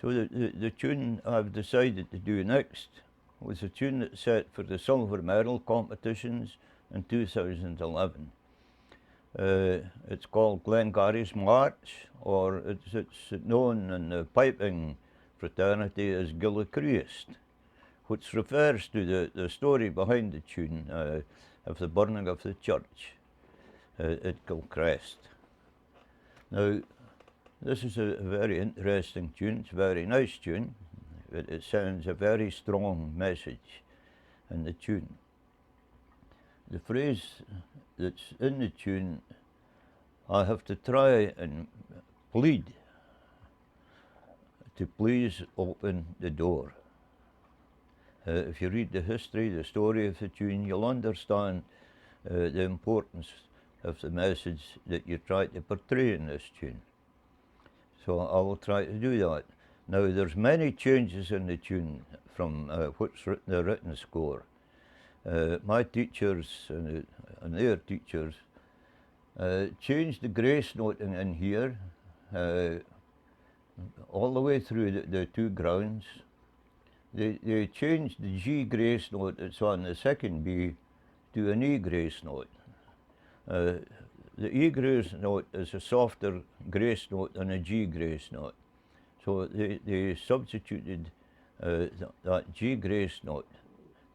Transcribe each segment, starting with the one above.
So the tune I've decided to do next was a tune that's set for the silver medal competitions in 2011. It's called Glengarry's March, or it's known in the piping fraternity as Chriosd, which refers to the story behind the tune of the burning of the church at Gilchrist. Now, this is a very interesting tune. It's a very nice tune. It sounds a very strong message in the tune. The phrase that's in the tune, I have to try and plead to please open the door. If you read the history, the story of the tune, you'll understand the importance of the message that you try to portray in this tune. So I will try to do that. Now, there's many changes in the tune from what's the written score. My teachers and their teachers changed the grace note in here all the way through the two grounds. They changed the G grace note that's on the second B to an E grace note. The E grace note is a softer grace note than a G grace note. So they substituted that G grace note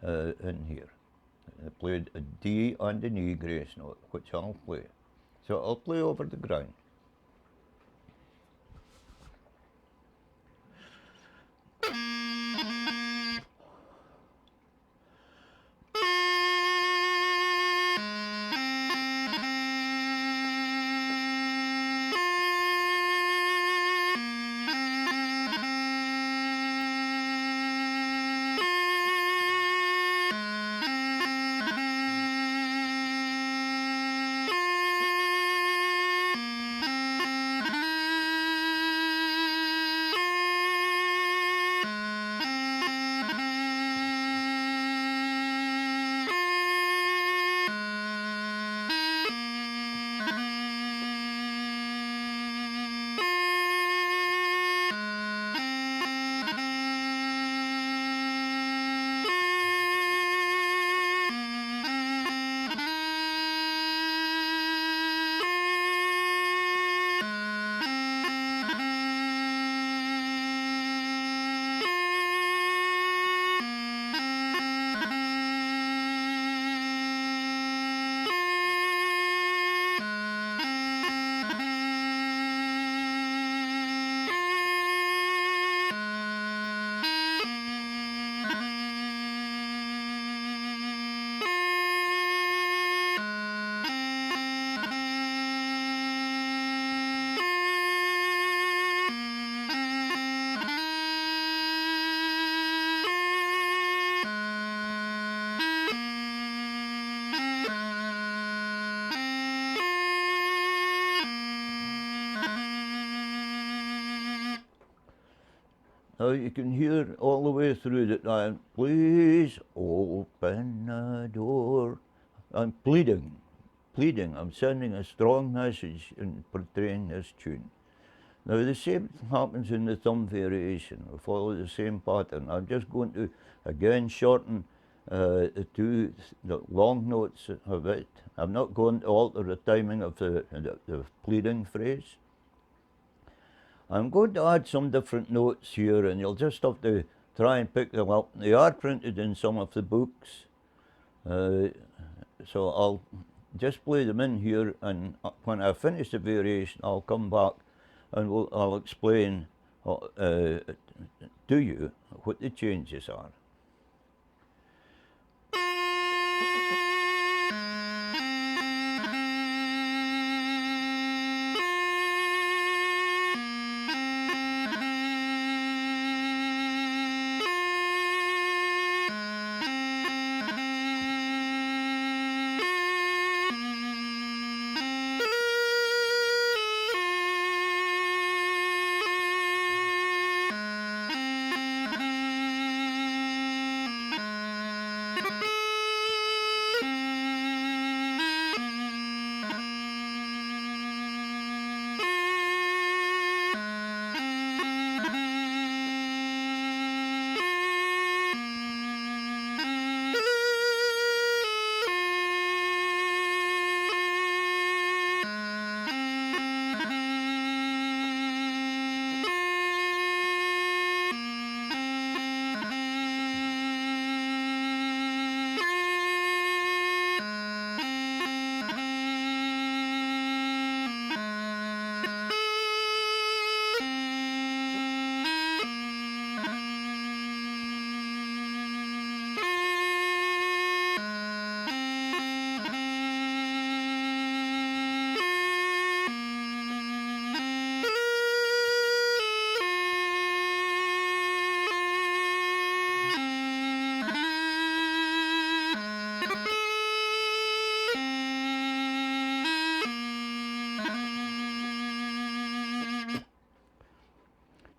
in here. They played a D and an E grace note, which I'll play. So I'll play over the ground. Now you can hear all the way through that I'm, please open the door. I'm pleading. I'm sending a strong message in portraying this tune. Now the same happens in the thumb variation. We follow the same pattern. I'm just going to again shorten the long notes of it. I'm not going to alter the timing of the pleading phrase. I'm going to add some different notes here, and you'll just have to try and pick them up. They are printed in some of the books, so I'll just play them in here, and when I finish the variation, I'll come back and I'll explain to you what the changes are.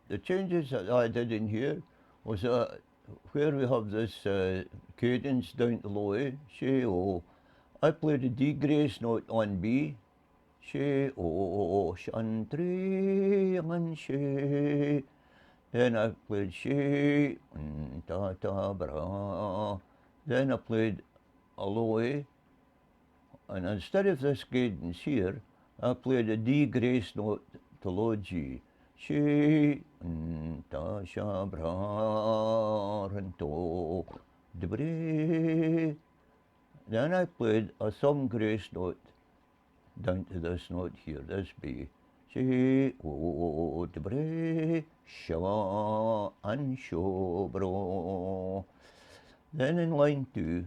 the changes that I did in here was where we have this cadence down to low A, she, O. I played a D grace note on B, she, O, shantri, and she. Then I played she, ta ta bra. Then I played a low A, and instead of this cadence here, I played a D grace note to low G. She, ta sha bra, and to, de. Then I played a thumb grace note down to this note here, this B. Si, o, de, sha, and sho, bro. Then in line 2,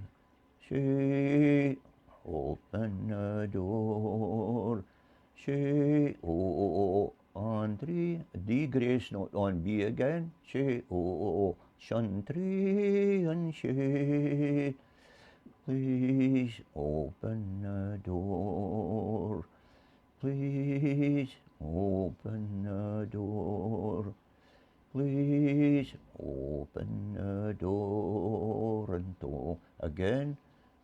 she, open the door. She, o, on 3, D grace note on B again. She, o, shantri, and she. Please open the door. Please open the door. Please open the door. And to again,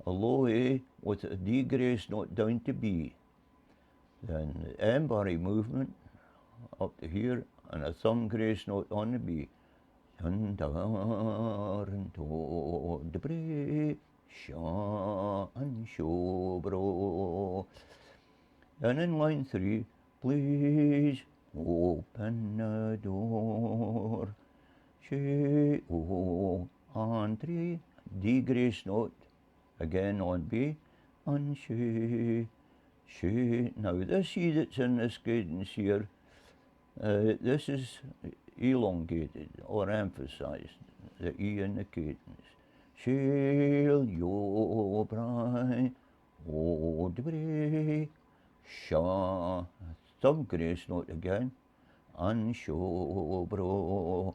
a low A with a D grace note down to B. Then the M.B.E movement up to here and a thumb grace note on the B. And to de sha and sho, bro. And in line 3, please open the door. She, o, on 3, D grace note, again on B, and she. Now this E that's in this cadence here, this is elongated or emphasized, the E in the cadence. Cill, yo, brai, o, de, sha, thumb grace note again, and sho, bro.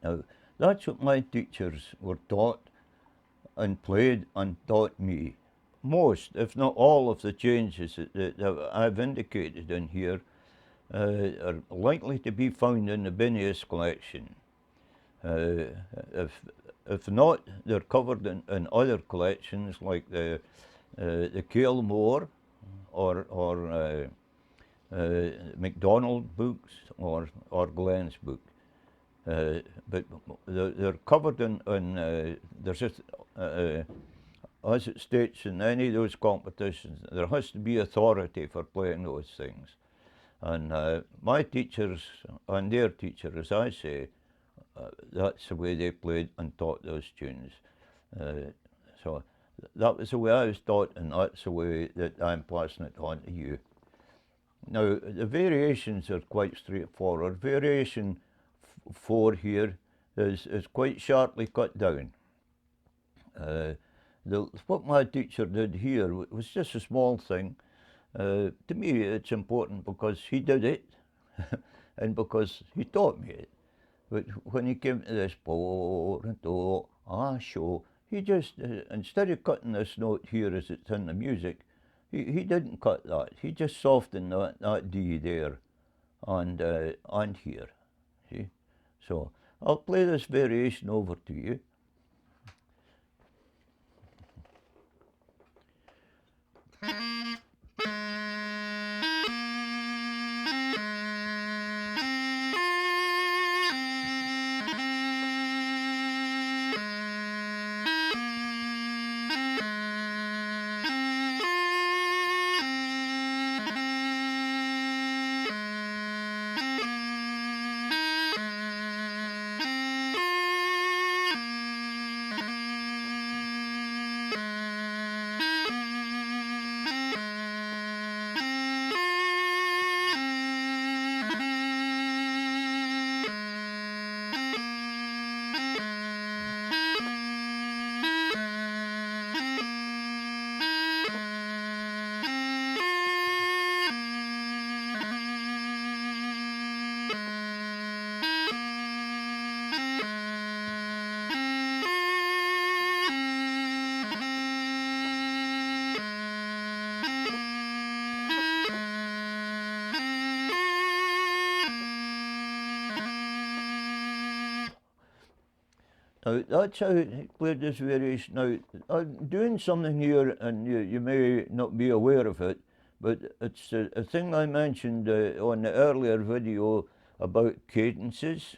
Now, that's what my teachers were taught and played and taught me. Most, if not all, of the changes that I've indicated in here are likely to be found in the Binneas collection. If not, they're covered in other collections like the Cill or MacDonald books or Glenn's book. But they're covered in there's just, as it states in any of those competitions, there has to be authority for playing those things. And my teachers and their teachers, as I say, that's the way they played and taught those tunes. So that was the way I was taught, and that's the way that I'm passing it on to you. Now, the variations are quite straightforward. Variation 4 here is quite sharply cut down. What my teacher did here was just a small thing. To me, it's important because he did it and because he taught me it. But when he came to this show, he just, instead of cutting this note here as it's in the music, he didn't cut that. He just softened that D there and here. See? So I'll play this variation over to you. Now that's how he played this variation. Now I'm doing something here, and you may not be aware of it, but it's a thing I mentioned on the earlier video about cadences.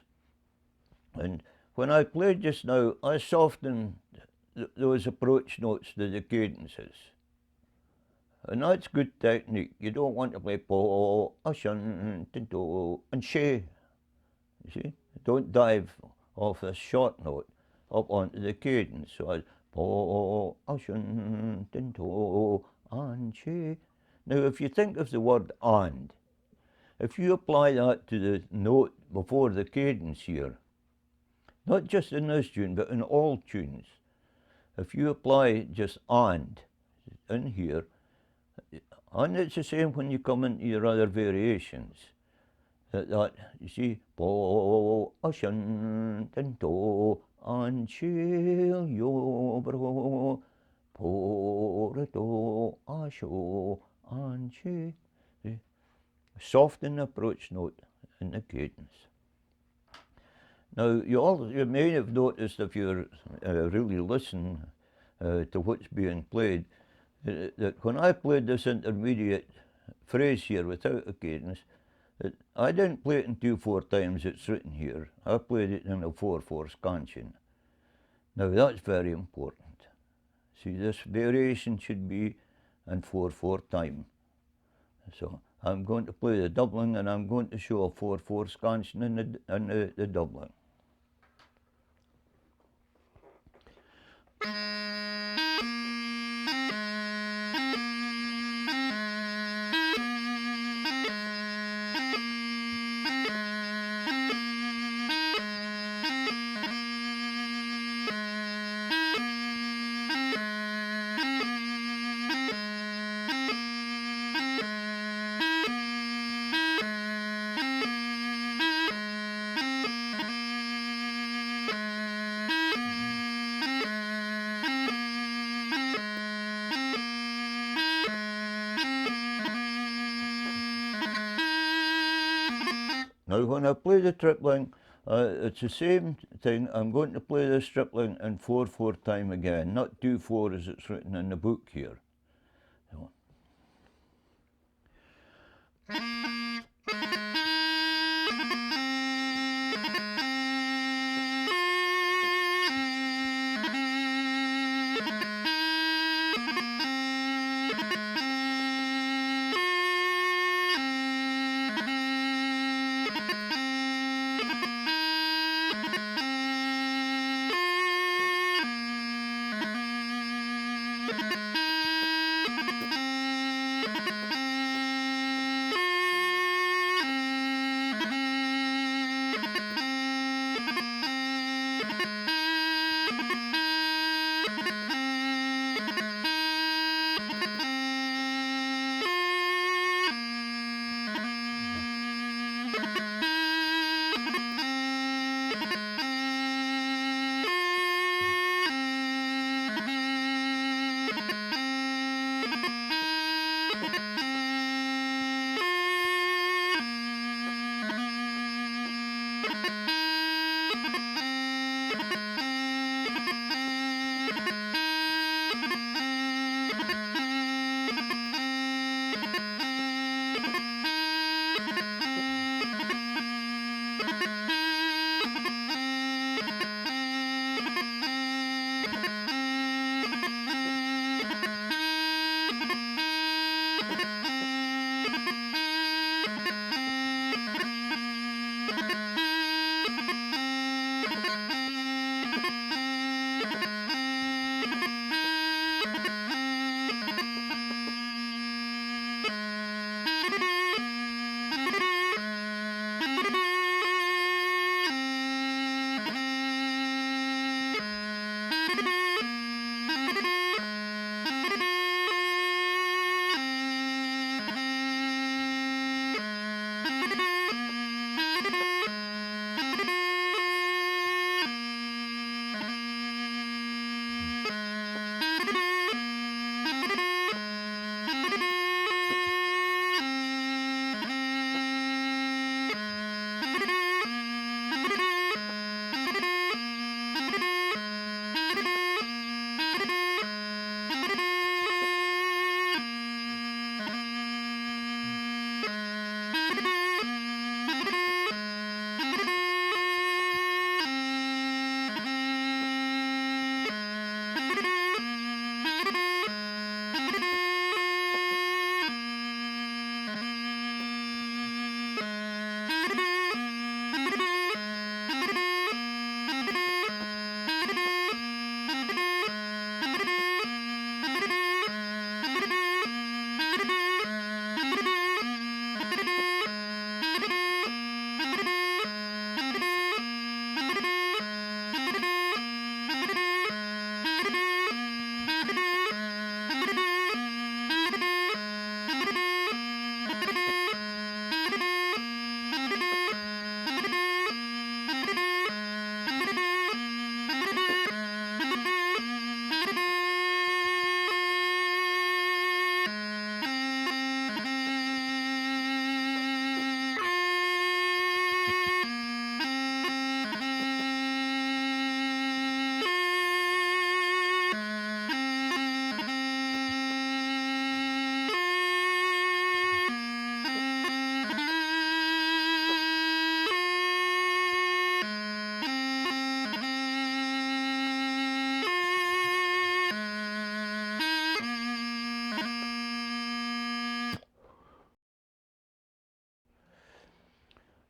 And when I played just now, I softened those approach notes to the cadences. And that's good technique. You don't want to play po, a shun, tinto, and she. You see? Don't dive off a short note up onto the cadence. So I po, a shun, tinto, and she. Now, if you think of the word and, if you apply that to the note before the cadence here, not just in this tune, but in all tunes, if you apply just and in here, and it's the same when you come into your other variations, that you see, po, a shun, tinto, and chill yo bro, po, to, a show, and chi. Soften approach note in the cadence. Now, you may have noticed if you really listen to what's being played, that when I played this intermediate phrase here without a cadence, I didn't play it in 2/4 times it's written here. I played it in a 4/4 scansion. Now that's very important. See, this variation should be in 4/4 time. So I'm going to play the doubling, and I'm going to show a 4/4 scansion in the doubling. Now when I play the tripling, it's the same thing. I'm going to play this tripling in 4/4 time again, not 2/4 as it's written in the book here. So.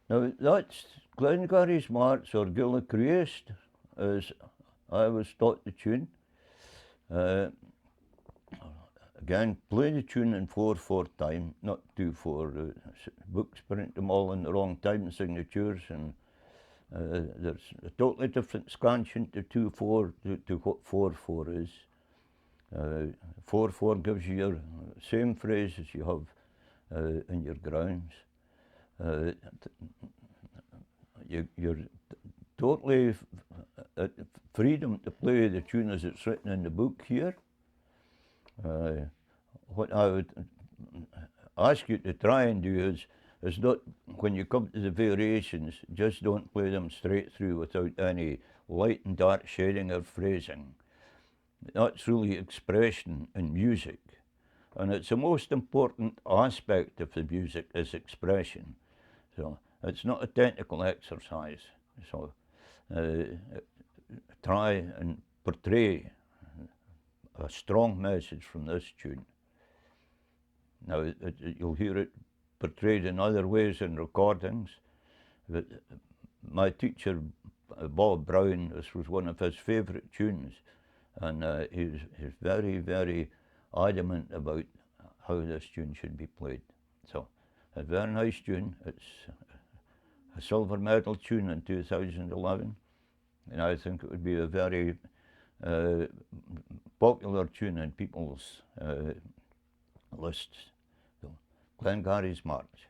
Now that's Glengarry's March or Chriosd, as I was taught the tune. Again, play the tune in 4/4 time, not 2/4. Books print them all in the wrong time signatures, and there's a totally different scansion to 2/4 to what 4/4 is. 4/4 gives you your same phrase as you have in your grounds. You're totally at freedom to play the tune as it's written in the book here. What I would ask you to try and do is not, when you come to the variations, just don't play them straight through without any light and dark shading or phrasing. That's really expression in music, and it's the most important aspect of the music is expression. So it's not a technical exercise. So try and portray a strong message from this tune. Now, you'll hear it portrayed in other ways in recordings. But my teacher, Bob Brown, this was one of his favourite tunes, and he's very, very adamant about how this tune should be played. So, a very nice tune. It's a silver medal tune in 2011, and I think it would be a very popular tune in people's lists. So, Glengarry's March.